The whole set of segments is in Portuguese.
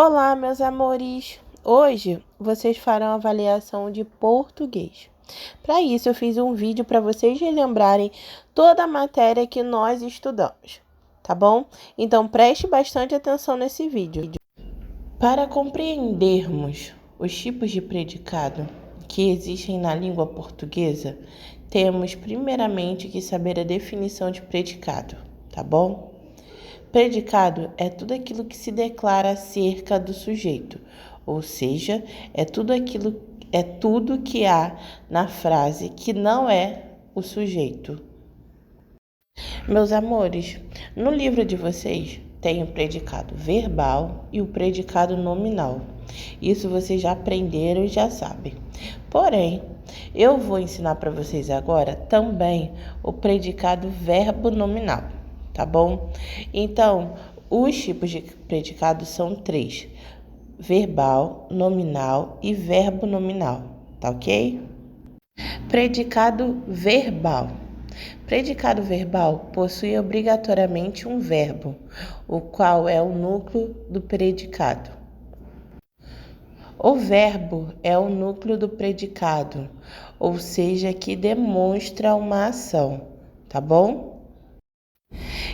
Olá, meus amores! Hoje vocês farão avaliação de português. Para isso, eu fiz um vídeo para vocês relembrarem toda a matéria que nós estudamos, tá bom? Então, preste bastante atenção nesse vídeo. Para compreendermos os tipos de predicado que existem na língua portuguesa, temos primeiramente que saber a definição de predicado, tá bom? Predicado é tudo aquilo que se declara acerca do sujeito, ou seja, é tudo que há na frase que não é o sujeito. Meus amores, no livro de vocês tem o predicado verbal e o predicado nominal. Isso vocês já aprenderam e já sabem. Porém, eu vou ensinar para vocês agora também o predicado verbo nominal, tá bom? Então, os tipos de predicado são 3: verbal, nominal e verbo nominal, tá ok? Predicado verbal. Predicado verbal possui obrigatoriamente um verbo, o qual é o núcleo do predicado. O verbo é o núcleo do predicado, ou seja, que demonstra uma ação, tá bom?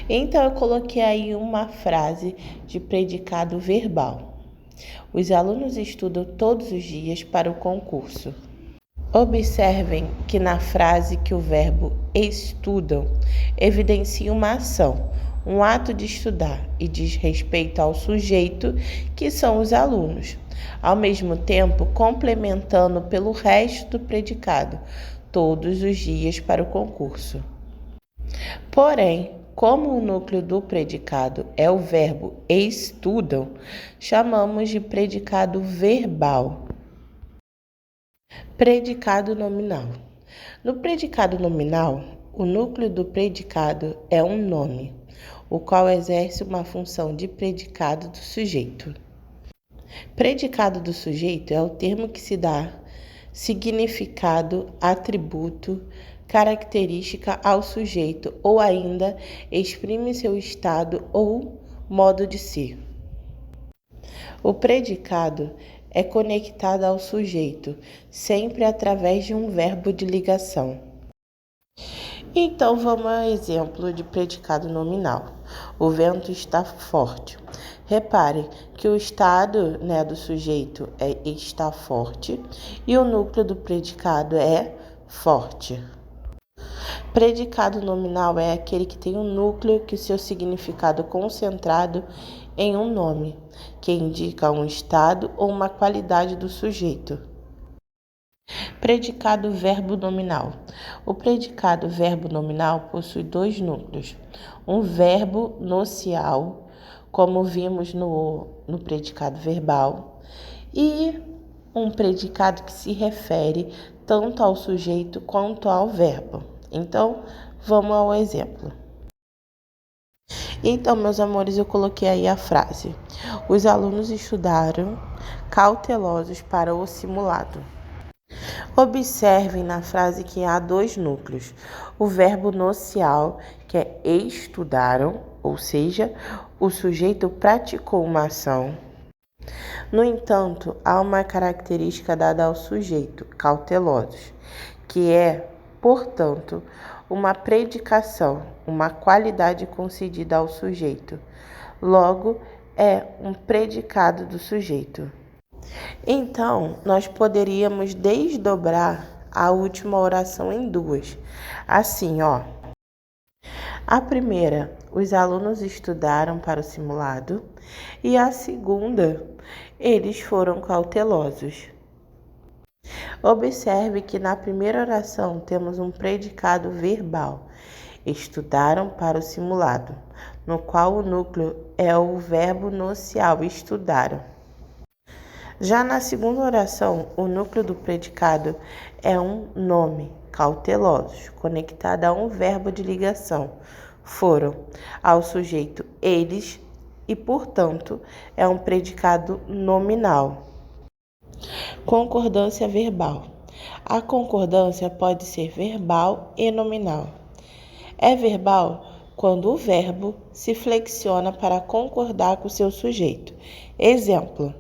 Então, eu coloquei aí uma frase de predicado verbal. Os alunos estudam todos os dias para o concurso. Observem que na frase que o verbo estudam evidencia uma ação, um ato de estudar e diz respeito ao sujeito, que são os alunos, ao mesmo tempo complementando pelo resto do predicado, todos os dias para o concurso. Porém, como o núcleo do predicado é o verbo estudam, chamamos de predicado verbal. Predicado nominal. No predicado nominal, o núcleo do predicado é um nome, o qual exerce uma função de predicado do sujeito. Predicado do sujeito é o termo que se dá significado, atributo, característica ao sujeito ou ainda exprime seu estado ou modo de ser. O predicado é conectado ao sujeito, sempre através de um verbo de ligação. Então, vamos ao exemplo de predicado nominal. O vento está forte. Repare que o estado do sujeito é está forte e o núcleo do predicado é forte. Predicado nominal é aquele que tem um núcleo que seu significado concentrado em um nome, que indica um estado ou uma qualidade do sujeito. Predicado verbo nominal. O predicado verbo nominal possui 2 núcleos. Um verbo nocial, como vimos no predicado verbal, e um predicado que se refere tanto ao sujeito quanto ao verbo. Então, vamos ao exemplo. Então, meus amores, eu coloquei aí a frase: os alunos estudaram cautelosos para o simulado. Observem na frase que há 2 núcleos. O verbo nocial, que é estudaram, ou seja, o sujeito praticou uma ação. No entanto, há uma característica dada ao sujeito, cautelosos, que é, portanto, uma predicação, uma qualidade concedida ao sujeito. Logo, é um predicado do sujeito. Então, nós poderíamos desdobrar a última oração em 2. Assim, a primeira, os alunos estudaram para o simulado, e a segunda, eles foram cautelosos. Observe que na primeira oração temos um predicado verbal, estudaram para o simulado, no qual o núcleo é o verbo nocial, estudaram. Já na segunda oração, o núcleo do predicado é um nome, cautelosos, conectado a um verbo de ligação, foram, ao sujeito eles, e, portanto, é um predicado nominal. Concordância verbal. A concordância pode ser verbal e nominal. É verbal quando o verbo se flexiona para concordar com seu sujeito. Exemplo: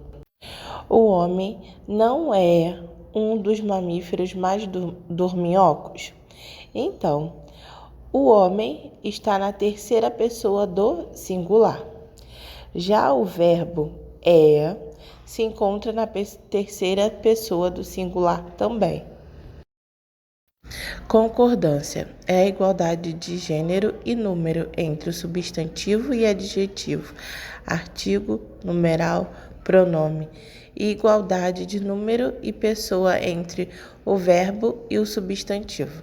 o homem não é um dos mamíferos mais dorminhocos. Então, o homem está na terceira pessoa do singular. Já o verbo é se encontra na terceira pessoa do singular também. Concordância é a igualdade de gênero e número entre o substantivo e adjetivo, artigo, numeral, pronome, e igualdade de número e pessoa entre o verbo e o substantivo.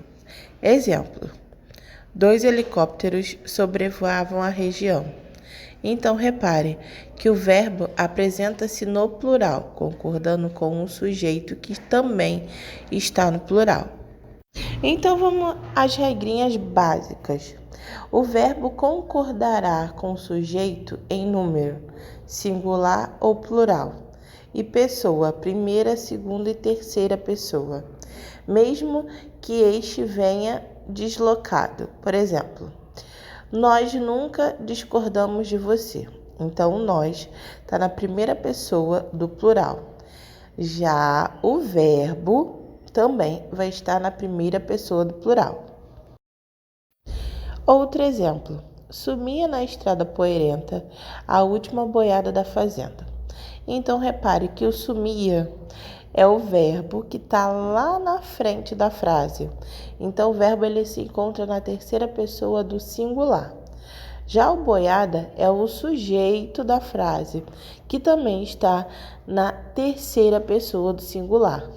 Exemplo: 2 helicópteros sobrevoavam a região. Então, repare que o verbo apresenta-se no plural, concordando com o sujeito que também está no plural. Então, vamos às regrinhas básicas. O verbo concordará com o sujeito em número, singular ou plural, e pessoa, primeira, segunda e terceira pessoa, mesmo que este venha deslocado. Por exemplo, nós nunca discordamos de você. Então, nós está na primeira pessoa do plural. Já o verbo também vai estar na primeira pessoa do plural. Outro exemplo: sumia na estrada poeirenta a última boiada da fazenda. Então, repare que o sumia é o verbo que está lá na frente da frase. Então, o verbo ele se encontra na terceira pessoa do singular. Já o boiada é o sujeito da frase, que também está na terceira pessoa do singular.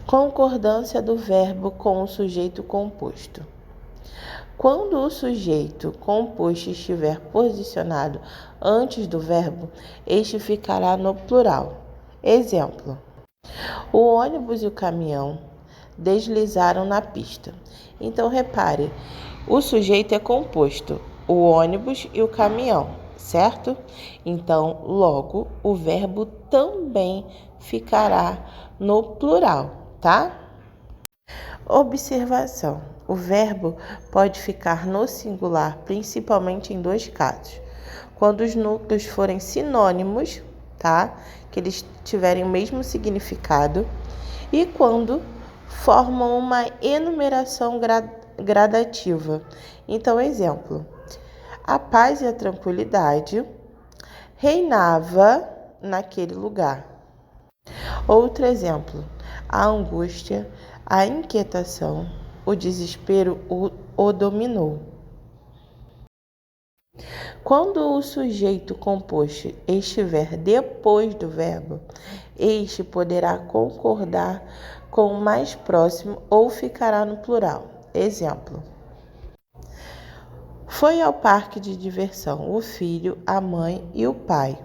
Concordância do verbo com o sujeito composto. Quando o sujeito composto estiver posicionado antes do verbo, este ficará no plural. Exemplo: o ônibus e o caminhão deslizaram na pista. Então, repare, o sujeito é composto, o ônibus e o caminhão, certo? Então, logo, o verbo também ficará no plural, tá? Observação: o verbo pode ficar no singular, principalmente em 2 casos. Quando os núcleos forem sinônimos, tá? Que eles tiverem o mesmo significado, e quando formam uma enumeração gradativa. Então, exemplo: a paz e a tranquilidade reinava naquele lugar. Outro exemplo: a angústia, a inquietação, o desespero o dominou. Quando o sujeito composto estiver depois do verbo, este poderá concordar com o mais próximo ou ficará no plural. Exemplo: foi ao parque de diversão o filho, a mãe e o pai.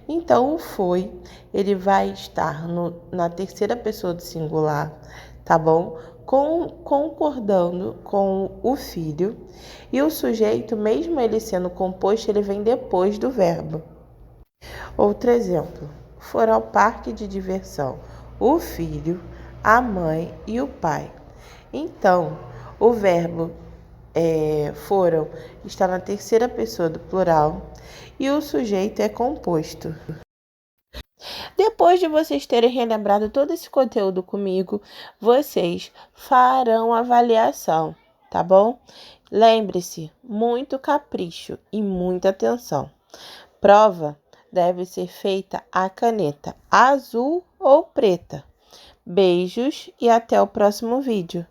Então, o foi, ele vai estar na terceira pessoa do singular, tá bom? Concordando com o filho. E o sujeito, mesmo ele sendo composto, ele vem depois do verbo. Outro exemplo: foram ao parque de diversão o filho, a mãe e o pai. Então, o verbo foram está na terceira pessoa do plural e o sujeito é composto. Depois de vocês terem relembrado todo esse conteúdo comigo, vocês farão avaliação, tá bom? Lembre-se, muito capricho e muita atenção. Prova deve ser feita à caneta azul ou preta. Beijos e até o próximo vídeo.